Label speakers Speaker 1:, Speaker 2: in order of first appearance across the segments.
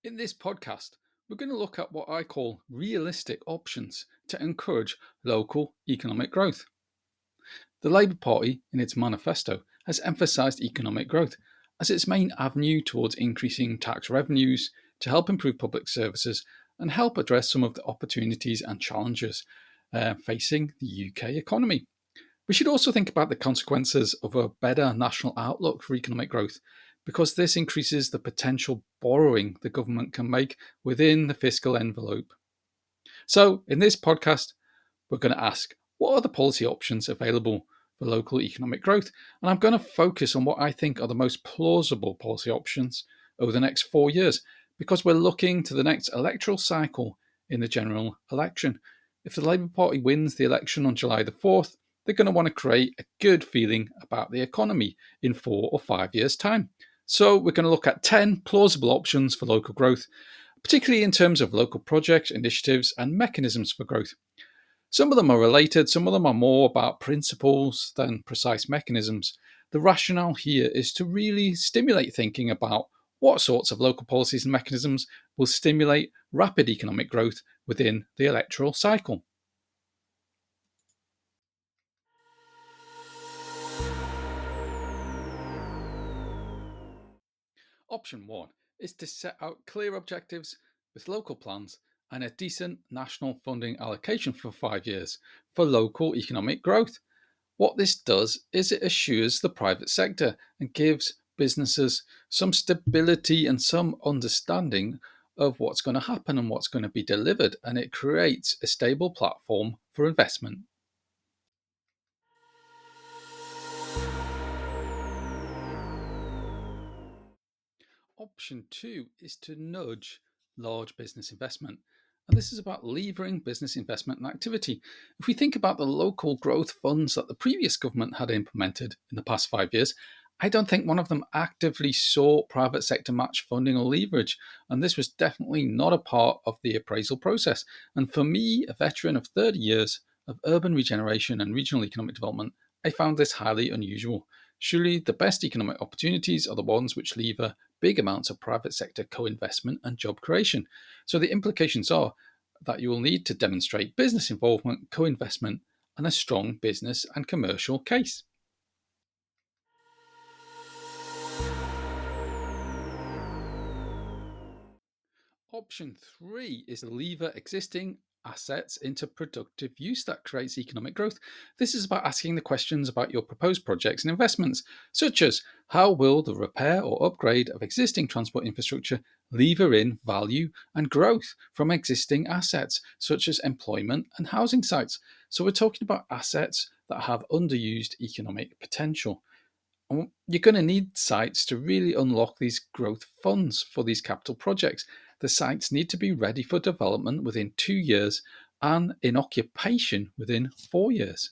Speaker 1: In this podcast, we're going to look at what I call realistic options to encourage local economic growth. The Labour Party, in its manifesto, has emphasised economic growth as its main avenue towards increasing tax revenues to help improve public services and help address some of the opportunities and challenges facing the UK economy. We should also think about the consequences of a better national outlook for economic growth, because this increases the potential borrowing the government can make within the fiscal envelope. So, in this podcast, we're going to ask what are the policy options available for local economic growth? And I'm going to focus on what I think are the most plausible policy options over the next 4 years, because we're looking to the next electoral cycle in the general election. If the Labour Party wins the election on July the 4th, they're going to want to create a good feeling about the economy in 4 or 5 years' time. So, we're going to look at 10 plausible options for local growth, particularly in terms of local projects, initiatives, and mechanisms for growth. Some of them are related, some of them are more about principles than precise mechanisms. The rationale here is to really stimulate thinking about what sorts of local policies and mechanisms will stimulate rapid economic growth within the electoral cycle. Option 1 is to set out clear objectives with local plans and a decent national funding allocation for 5 years for local economic growth. What this does is it assures the private sector and gives businesses some stability and some understanding of what's going to happen and what's going to be delivered, and it creates a stable platform for investment. Option 2 is to nudge large business investment. And this is about levering business investment and activity. If we think about the local growth funds that the previous government had implemented in the past 5 years, I don't think one of them actively sought private sector match funding or leverage. And this was definitely not a part of the appraisal process. And for me, a veteran of 30 years of urban regeneration and regional economic development, I found this highly unusual. Surely the best economic opportunities are the ones which lever big amounts of private sector co investment and job creation. So the implications are that you will need to demonstrate business involvement, co investment, and a strong business and commercial case. Option 3 is lever existing assets into productive use that creates economic growth. This is about asking the questions about your proposed projects and investments, such as how will the repair or upgrade of existing transport infrastructure lever in value and growth from existing assets, such as employment and housing sites. So we're talking about assets that have underused economic potential. And you're going to need sites to really unlock these growth funds for these capital projects. The sites need to be ready for development within 2 years and in occupation within 4 years.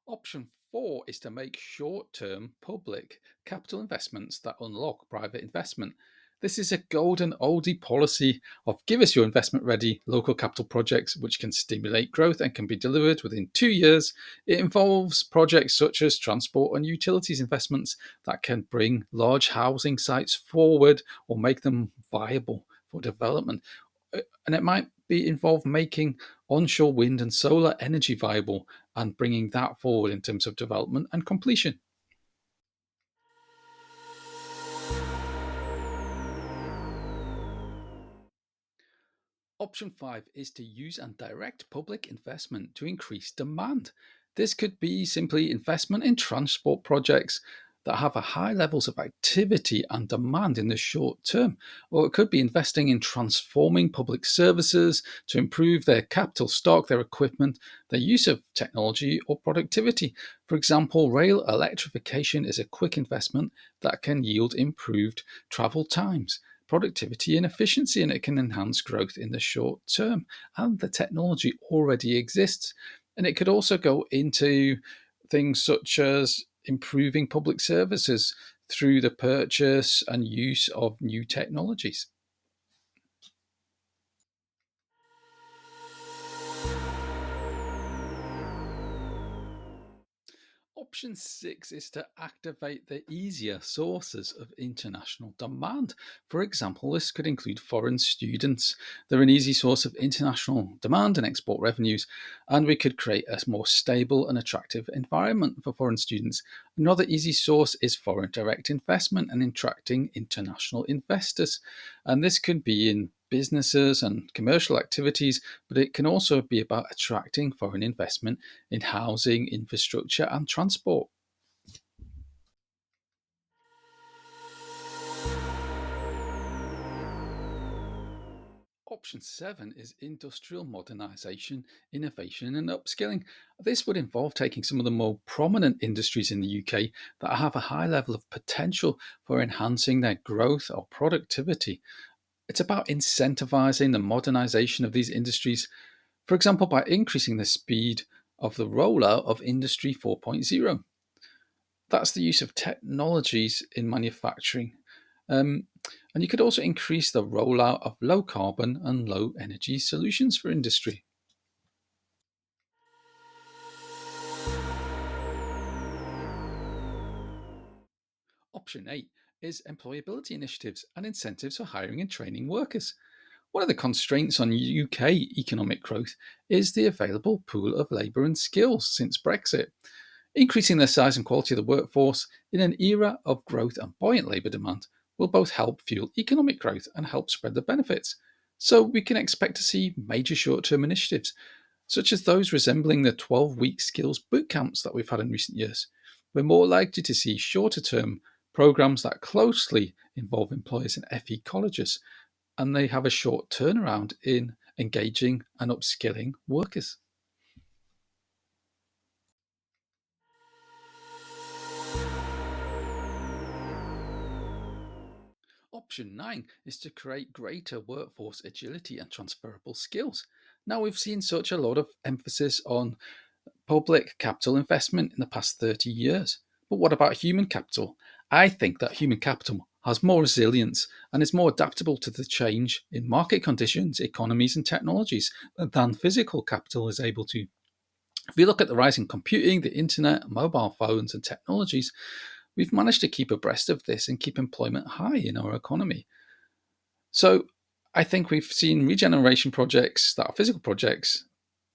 Speaker 1: Option 4 is to make short term public capital investments that unlock private investment. This is a golden oldie policy of give us your investment ready local capital projects which can stimulate growth and can be delivered within 2 years. It involves projects such as transport and utilities investments that can bring large housing sites forward or make them viable for development. And it might be involve making onshore wind and solar energy viable and bringing that forward in terms of development and completion. Option 5 is to use and direct public investment to increase demand. This could be simply investment in transport projects that have a high levels of activity and demand in the short term, or it could be investing in transforming public services to improve their capital stock, their equipment, their use of technology or productivity. For example, rail electrification is a quick investment that can yield improved travel times, productivity and efficiency, and it can enhance growth in the short term. And the technology already exists. And it could also go into things such as improving public services through the purchase and use of new technologies. Option six is to activate the easier sources of international demand. For example, this could include foreign students. They're an easy source of international demand and export revenues, and we could create a more stable and attractive environment for foreign students. Another easy source is foreign direct investment and attracting international investors. And this could be in businesses and commercial activities, but it can also be about attracting foreign investment in housing, infrastructure, and transport. Option seven is industrial modernization, innovation, and upskilling. This would involve taking some of the more prominent industries in the UK that have a high level of potential for enhancing their growth or productivity. It's about incentivizing the modernization of these industries, for example, by increasing the speed of the rollout of Industry 4.0. That's the use of technologies in manufacturing. Um, and you could also increase the rollout of low carbon and low energy solutions for industry. Option 8 is employability initiatives and incentives for hiring and training workers. One of the constraints on UK economic growth is the available pool of labour and skills since Brexit. Increasing the size and quality of the workforce in an era of growth and buoyant labour demand will both help fuel economic growth and help spread the benefits. So we can expect to see major short term initiatives, such as those resembling the 12-week skills boot camps that we've had in recent years. We're more likely to see shorter term programs that closely involve employers and FE colleges, and they have a short turnaround in engaging and upskilling workers. Option 9 is to create greater workforce agility and transferable skills. Now, we've seen such a lot of emphasis on public capital investment in the past 30 years. But what about human capital? I think that human capital has more resilience and is more adaptable to the change in market conditions, economies, and technologies than physical capital is able to. If you look at the rise in computing, the internet, mobile phones, and technologies, we've managed to keep abreast of this and keep employment high in our economy. So I think we've seen regeneration projects that are physical projects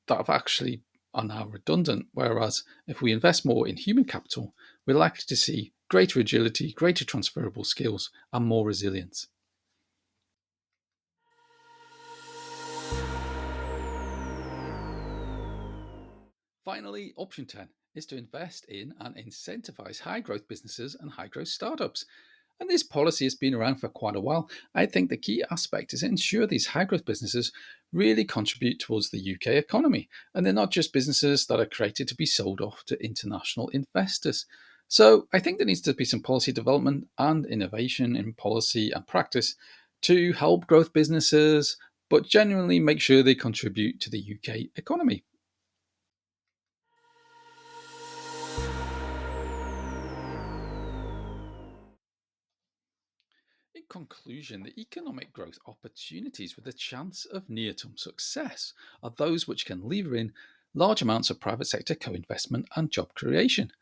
Speaker 1: that have actually are now redundant. Whereas if we invest more in human capital, we're likely to see greater agility, greater transferable skills, and more resilience. Finally, option 10 is to invest in and incentivize high growth businesses and high growth startups. And this policy has been around for quite a while. I think the key aspect is to ensure these high growth businesses really contribute towards the UK economy. And they're not just businesses that are created to be sold off to international investors. So I think there needs to be some policy development and innovation in policy and practice to help growth businesses, but genuinely make sure they contribute to the UK economy. In conclusion, the economic growth opportunities with a chance of near term success are those which can lever in large amounts of private sector co investment and job creation.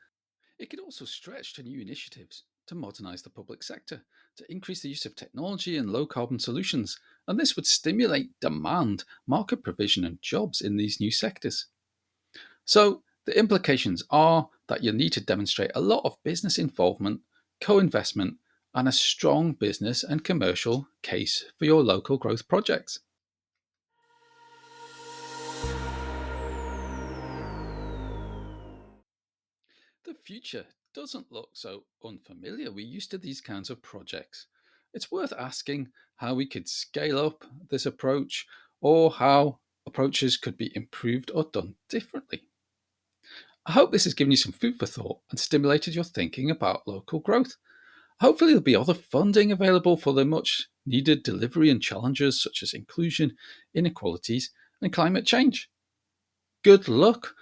Speaker 1: It could also stretch to new initiatives to modernise the public sector, to increase the use of technology and low carbon solutions, and this would stimulate demand, market provision, and jobs in these new sectors. So, the implications are that you need to demonstrate a lot of business involvement, co investment, and a strong business and commercial case for your local growth projects. The future doesn't look so unfamiliar. We're used to these kinds of projects. It's worth asking how we could scale up this approach or how approaches could be improved or done differently. I hope this has given you some food for thought and stimulated your thinking about local growth. Hopefully, there'll be other funding available for the much needed delivery and challenges such as inclusion, inequalities, and climate change. Good luck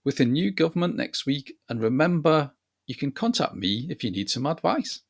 Speaker 1: with the new government next week, and remember, you can contact me if you need some advice.